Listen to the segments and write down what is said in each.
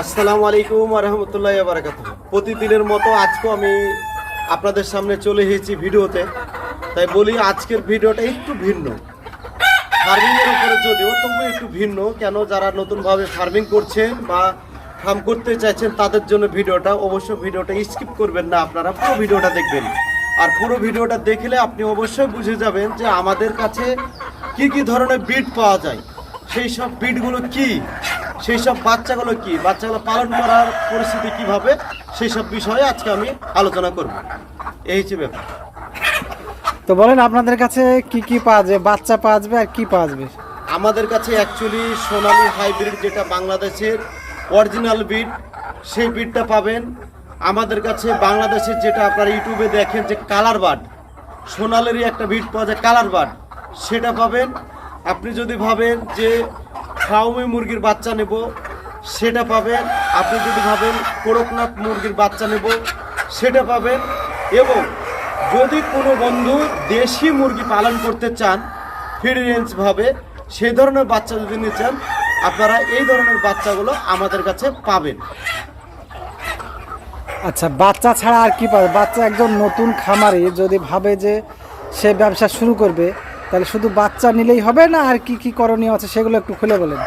আসসালামু আলাইকুম রহমতুল্লাহ বারাকাতুহ। প্রতিদিনের মতো আজকেও আমি আপনাদের সামনে চলে এসেছি ভিডিওতে। তাই বলি আজকের ভিডিওটা একটু ভিন্ন, ফার্মিংয়ের উপরে যদিও তবু একটু ভিন্ন। কেন, যারা নতুনভাবে ফার্মিং করছেন বা ফার্ম করতে চাইছেন তাদের জন্য ভিডিওটা। অবশ্য ভিডিওটা স্কিপ করবেন না, আপনারা পুরো ভিডিওটা দেখবেন। আর পুরো ভিডিওটা দেখলে আপনি অবশ্যই বুঝে যাবেন যে আমাদের কাছে কি কি ধরনের বিট পাওয়া যায়, সেই সব বিটগুলো কি, সেই সব বাচ্চাগুলো কি, বাচ্চাগুলো পালন করার পরিস্থিতি কিভাবে, সেই সব বিষয়ে আজকে আমি আলোচনা করব। এই হচ্ছে ব্যাপার। তো বলেন আপনাদের কাছে কি কি পাওয়া যায়, বাচ্চা পাওয়া যাবে আর কি পাওয়া যাবে? আমাদের কাছে অ্যাকচুয়ালি সোনালী হাইব্রিড, যেটা বাংলাদেশের অরিজিনাল বিট, সেই বিটটা পাবেন। আমাদের কাছে বাংলাদেশের যেটা আপনারা ইউটিউবে দেখেন যে কালার বার্ড, সোনালেরই একটা বিট পাওয়া যায় কালার বার্ড, সেটা পাবেন। আপনি যদি ভাবেন যে ফাউমি মুরগির বাচ্চা নেব, সেটা পাবেন। আপনি যদি ভাবেন করকনাথ মুরগির বাচ্চা নেব, সেটা পাবেন। এবং যদি কোনো বন্ধু দেশি মুরগি পালন করতে চান ফ্রি রেঞ্জভাবে, সেই ধরনের বাচ্চা যদি নিতে চান, আপনারা এই ধরনের বাচ্চাগুলো আমাদের কাছে পাবেন। আচ্ছা, বাচ্চা ছাড়া আর কি পাবে? বাচ্চা একজন নতুন খামারি যদি ভাবে যে সে ব্যবসা শুরু করবে, তাহলে শুধু বাচ্চা নিলেই হবে না, আর কি কি করণীয় আছে সেগুলো একটু খুলে বলেন।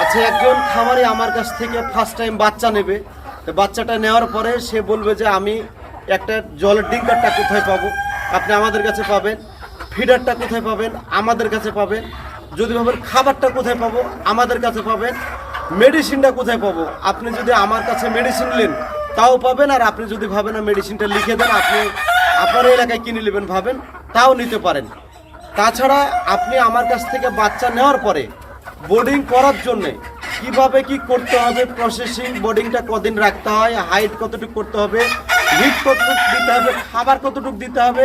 আচ্ছা, একজন খামারি আমার কাছ থেকে ফার্স্ট টাইম বাচ্চা নেবে, তো বাচ্চাটা নেওয়ার পরে সে বলবে যে আমি একটা জলের ডিঙ্কারটা কোথায় পাবো, আপনি আমাদের কাছে পাবেন। ফিডারটা কোথায় পাবেন, আমাদের কাছে পাবেন। যদি ভাবেন খাবারটা কোথায় পাবো, আমাদের কাছে পাবেন। মেডিসিনটা কোথায় পাবো, আপনি যদি আমার কাছে মেডিসিন নেন তাও পাবেন। আর আপনি যদি ভাবেন না মেডিসিনটা লিখে দেন, আপনি আপনার এলাকায় কিনে নেবেন ভাবেন, তাও নিতে পারেন। তাছাড়া আপনি আমার কাছ থেকে বাচ্চা নেওয়ার পরে বোর্ডিং করার জন্যে কিভাবে কি করতে হবে, প্রসেসিং, বোর্ডিংটা কদিন রাখতে হয়, হাইট কতটুকু করতে হবে, হিট কতটুকু দিতে হবে, খাবার কতটুকু দিতে হবে,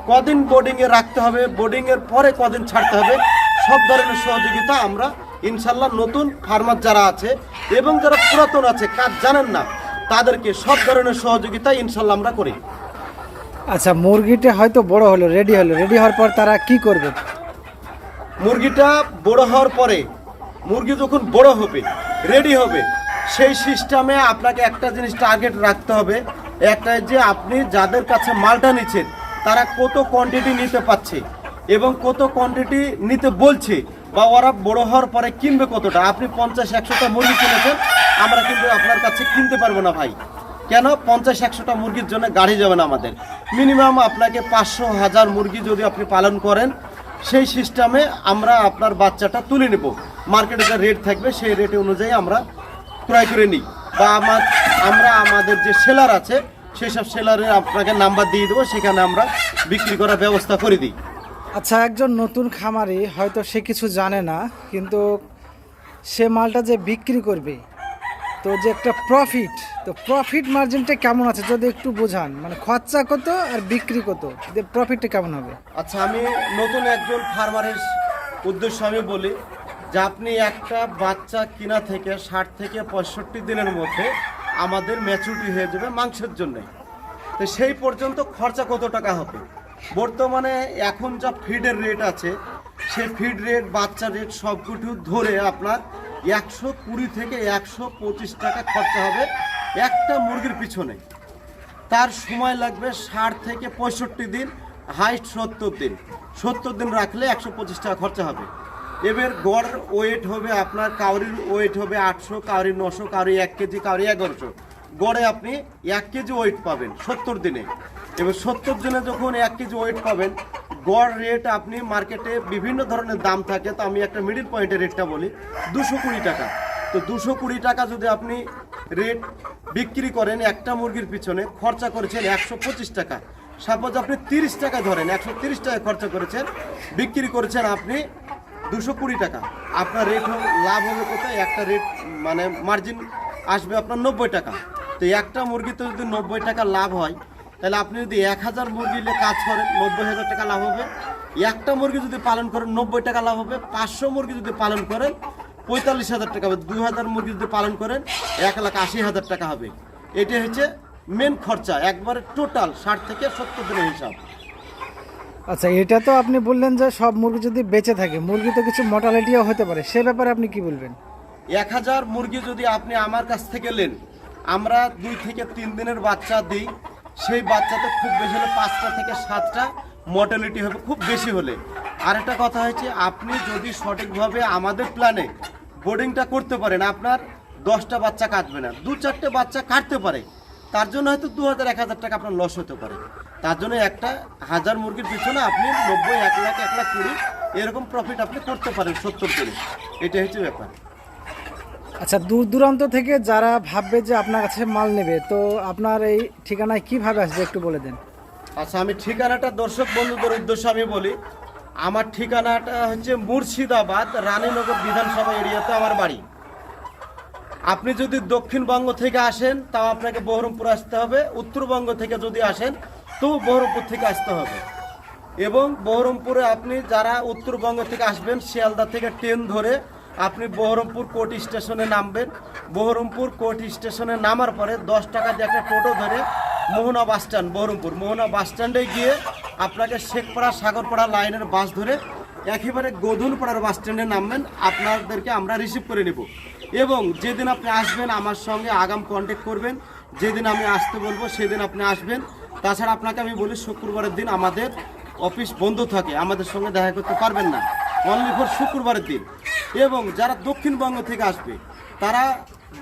কদিন বোর্ডিংয়ে রাখতে হবে, বোর্ডিংয়ের পরে কদিন ছাড়তে হবে, সব ধরনের সহযোগিতা আমরা ইনশাল্লাহ নতুন ফার্মার যারা আছে এবং যারা পুরাতন আছে কাজ জানেন না, তাদেরকে সব ধরনের সহযোগিতা ইনশাল্লাহ আমরা করি। আচ্ছা, মুরগিটা হয়তো বড় হলো, রেডি হওয়ার পর তারা কি করবে? মুরগিটা বড় হওয়ার পরে, মুরগি যখন বড় হবে, রেডি হবে, সেই সিস্টেমে আপনাকে একটা জিনিস টার্গেট রাখতে হবে, একটা যে আপনি যাদের কাছে মালটা নিচ্ছেন তারা কত কোয়ান্টিটি নিতে পারছে এবং কত কোয়ান্টিটি নিতে বলছে, বা ওরা বড় হওয়ার পরে কিনবে কতটা। আপনি 50-100টা মুরগি কিনেছেন, আমরা কিন্তু আপনার কাছে কিনতে পারবো না ভাই। কেন? 50-100টা মুরগির জন্য গাড়ি যাবে না আমাদের। মিনিমাম আপনাকে 500-1000 মুরগি যদি আপনি পালন করেন, সেই সিস্টেমে আমরা আপনার বাচ্চাটা তুলে নেব। মার্কেটে যে রেট থাকবে সেই রেট অনুযায়ী আমরা ক্রয় করে নিই, বা আমরা আমাদের যে সেলার আছে সেই সব সেলারে আপনাকে নাম্বার দিয়ে দেবো, সেখানে আমরা বিক্রি করার ব্যবস্থা করে দিই। আচ্ছা, একজন নতুন খামারি হয়তো সে কিছু জানে না, কিন্তু সে মালটা যে বিক্রি করবে, তো যে একটা প্রফিট, তো প্রফিট মার্জিনটা কেমন আছে যদি একটু বোঝান, মানে খরচা কত আর বিক্রি কত, যে প্রফিটটা কেমন হবে? আচ্ছা, আমি নতুন একজন ফার্মারের উদ্দেশ্য আমি বলি যে আপনি একটা বাচ্চা কিনা থেকে 60 থেকে 65 দিনের মধ্যে আমাদের ম্যাচুরিটি হয়ে যাবে মাংসের জন্য। তো সেই পর্যন্ত খরচা কত টাকা হবে? বর্তমানে এখন যা ফিডের রেট আছে, সেই ফিড রেট, বাচ্চা রেট সব কিছু ধরে আপনার 120 থেকে 125 টাকা খরচা হবে একটা মুরগির পিছনে। তার সময় লাগবে 60 থেকে 65 দিন, হাইস্ট 70 দিন। 70 দিন রাখলে 125 টাকা খরচা হবে। এবার গড় ওয়েট হবে আপনার, কাউরির ওয়েট হবে 800, কাউরির 900, কাউরি 1 কেজি, কাউরি 1100। গড়ে আপনি 1 কেজি ওয়েট পাবেন 70 দিনে। এবার 70 দিনে যখন 1 কেজি ওয়েট পাবেন, গড় রেট আপনি মার্কেটে বিভিন্ন ধরনের দাম থাকে, তো আমি একটা মিডিল পয়েন্টের রেটটা বলি, 220 টাকা। তো 220 টাকা যদি আপনি রেট বিক্রি করেন, একটা মুরগির পিছনে খরচা করেছেন 125 টাকা। সাপোজ আপনি 30 টাকা ধরেন, 130 টাকা খরচা করেছেন, বিক্রি করেছেন আপনি 220 টাকা। আপনার রেট লাভ হবে কোথায়? একটা রেট মানে মার্জিন আসবে আপনার 90 টাকা। তো একটা মুরগিতে যদি 90 টাকা লাভ হয়, তাহলে আপনি যদি 1000 মুরগি নিয়ে কাজ করেন, 90,000 টাকা লাভ হবে। একটা মুরগি যদি পালন করেন 90 টাকা লাভ হবে। 500 মুরগি যদি পালন করেন 45,000 টাকা হবে। 2000 মুরগি যদি পালন করেন 1,80,000 টাকা হবে। এটা হচ্ছে মেন খরচা, একবারে টোটাল 60 থেকে 70 দিনের হিসাব। আচ্ছা, এটা তো আপনি বললেন যে সব মুরগি যদি বেঁচে থাকে, মুরগি তো কিছু মর্টালিটিও হতে পারে, সে ব্যাপারে আপনি কি বলবেন? 1000 মুরগি যদি আপনি আমার কাছ থেকে নেন, আমরা 2 থেকে 3 দিনের বাচ্চা দিই। সেই বাচ্চাতে খুব বেশি হলে 5টা থেকে 7টা মর্টালিটি হবে, খুব বেশি হলে। আরেকটা কথা হচ্ছে, আপনি যদি সঠিকভাবে আমাদের প্ল্যানে বোর্ডিংটা করতে পারেন, আপনার 10টা বাচ্চা কাটবে না, 2-4টে বাচ্চা কাটতে পারে। তার জন্য হয়তো 2000-1000 টাকা আপনার লস হতে পারে। তার জন্য একটা 1000 মুরগির পিছনে আপনি 90, 1 লাখ, 1,20,000 এরকম প্রফিট আপনি করতে পারেন 70 করে। এটা হচ্ছে ব্যাপার। আচ্ছা, দূর দূরান্ত থেকে যারা ভাববে যে আপনার কাছে মাল নেবে, তো আপনার এই ঠিকানায় কিভাবে আসবে একটু বলে দেন। আচ্ছা, আমি ঠিকানাটা দর্শক বন্ধুদের উদ্দেশ্যে আমি বলি। আমার ঠিকানাটা হচ্ছে মুর্শিদাবাদ, রানীনগর বিধানসভা এরিয়াতে আমার বাড়ি। আপনি যদি দক্ষিণবঙ্গ থেকে আসেন তাও আপনাকে বহরমপুর আসতে হবে, উত্তরবঙ্গ থেকে যদি আসেন তো বহরমপুর থেকে আসতে হবে। এবং বহরমপুরে আপনি যারা উত্তরবঙ্গ থেকে আসবেন, শিয়ালদা থেকে ট্রেন ধরে আপনি বহরমপুর কোর্ট স্টেশনে নামবেন। বহরমপুর কোর্ট স্টেশনে নামার পরে 10 টাকা দিয়ে একটা টোটো ধরে মোহনা বাস স্ট্যান্ড, বহরমপুর মোহনা বাস স্ট্যান্ডে গিয়ে আপনাকে শেখপাড়া সাগরপাড়া লাইনের বাস ধরে একেবারে গোধনপাড়ার বাস স্ট্যান্ডে নামবেন। আপনাদেরকে আমরা রিসিভ করে নেব। এবং যেদিন আপনি আসবেন আমার সঙ্গে আগাম কন্ট্যাক্ট করবেন, যেদিন আমি আসতে বলবো সেদিন আপনি আসবেন। তাছাড়া আপনাকে আমি বলি, শুক্রবারের দিন আমাদের অফিস বন্ধ থাকে, আমাদের সঙ্গে দেখা করতে পারবেন না, অনলি ফর শুক্রবারের দিন। এবং যারা দক্ষিণবঙ্গ থেকে আসবে তারা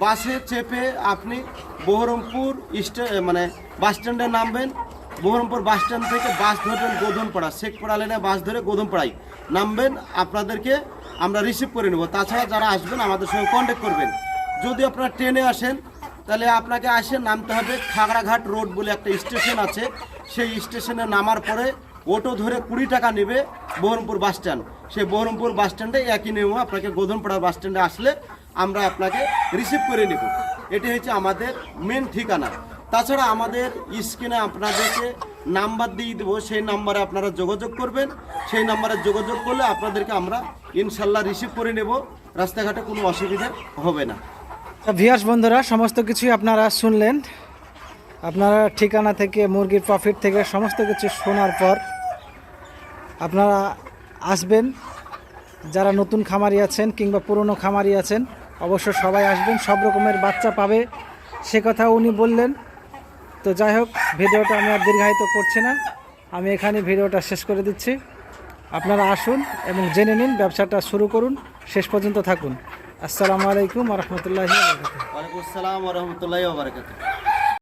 বাসে চেপে আপনি বহরমপুর বাস স্ট্যান্ডে নামবেন। বহরমপুর বাস স্ট্যান্ড থেকে বাস ধরবেন গোধনপাড়া, শেখপাড়া লাইনে বাস ধরে গোধনপাড়ায় নামবেন। আপনাদেরকে আমরা রিসিভ করে নেব। তাছাড়া যারা আসবেন আমাদের সঙ্গে কন্ট্যাক্ট করবেন। যদি আপনারা ট্রেনে আসেন তাহলে আপনাকে নামতে হবে খাগড়াঘাট রোড বলে একটা স্টেশন আছে। সেই স্টেশনে নামার পরে অটো ধরে 20 টাকা নেবে বহরমপুর বাস স্ট্যান্ড। সেই বহরমপুর বাস স্ট্যান্ডে একই নেব, আপনাকে গোধনপাড়া বাস স্ট্যান্ডে আসলে আমরা আপনাকে রিসিভ করে নেব। এটি হচ্ছে আমাদের মেন ঠিকানা। তাছাড়া আমাদের স্ক্রিনে আপনাদেরকে নাম্বার দিয়ে দেবো, সেই নাম্বারে আপনারা যোগাযোগ করবেন। সেই নাম্বারে যোগাযোগ করলে আপনাদেরকে আমরা ইনশাল্লাহ রিসিভ করে নেব, রাস্তাঘাটে কোনো অসুবিধা হবে না। ভিউয়ার্স বন্ধুরা, সমস্ত কিছুই আপনারা শুনলেন। আপনারা ঠিকানা থেকে, মুরগির প্রফিট থেকে সমস্ত কিছু শোনার পর আপনারা আসবেন। যারা নতুন খামারি আছেন কিংবা পুরনো খামারি আছেন, অবশ্য সবাই আসবেন, সব রকমের বাচ্চা পাবে সে কথা উনি বললেন। তো যাই হোক, ভিডিওটা আমি আর দীর্ঘায়িত করছি না, আমি এখানে ভিডিওটা শেষ করে দিচ্ছি। আপনারা আসুন এবং জেনে নিন, ব্যবসাটা শুরু করুন, শেষ পর্যন্ত থাকুন। আসসালামু আলাইকুম ওয়া রাহমাতুল্লাহি ওয়া বারাকাতুহু। ওয়ালাইকুম আসসালাম ওয়া রাহমাতুল্লাহি ওয়া বারাকাতুহু।